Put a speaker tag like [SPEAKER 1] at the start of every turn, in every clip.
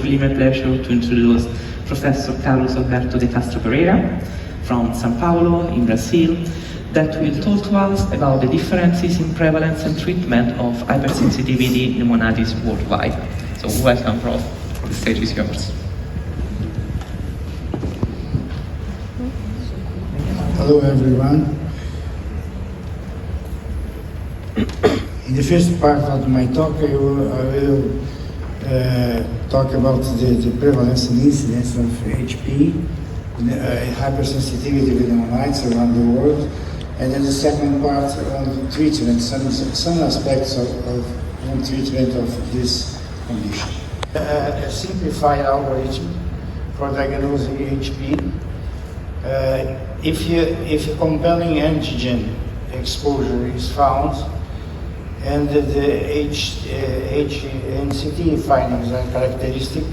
[SPEAKER 1] really my pleasure to introduce Professor Carlos Alberto de Castro Pereira from São Paulo in Brazil, that will talk to us about the differences in prevalence and treatment of hypersensitivity pneumonitis worldwide. So welcome, Prof. The stage is yours.
[SPEAKER 2] Hello everyone. In the first part of my talk, I will talk about the prevalence and incidence of HP, hypersensitivity with pneumonitis around the world, and then the second part on treatment, some aspects of treatment of this condition. A simplified algorithm for diagnosing HP. If a compelling antigen exposure is found and the HNCT findings are characteristic,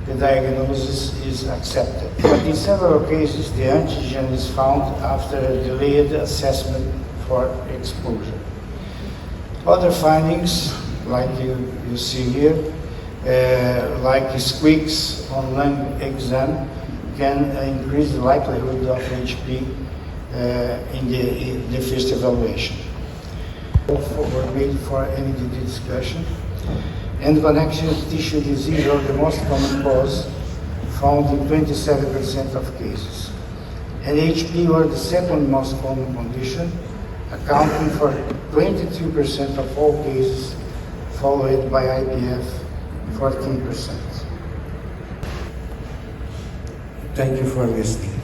[SPEAKER 2] the diagnosis is accepted. But in several cases, the antigen is found after a delayed assessment for exposure. Other findings, like you see here, like squeaks on lung exam, can increase the likelihood of HP in the first evaluation. We're waiting for any discussion. And connective tissue disease are the most common cause, found in 27% of cases. And HP were the second most common condition, accounting for 22% of all cases, followed by IPF, 14%. Thank you for listening.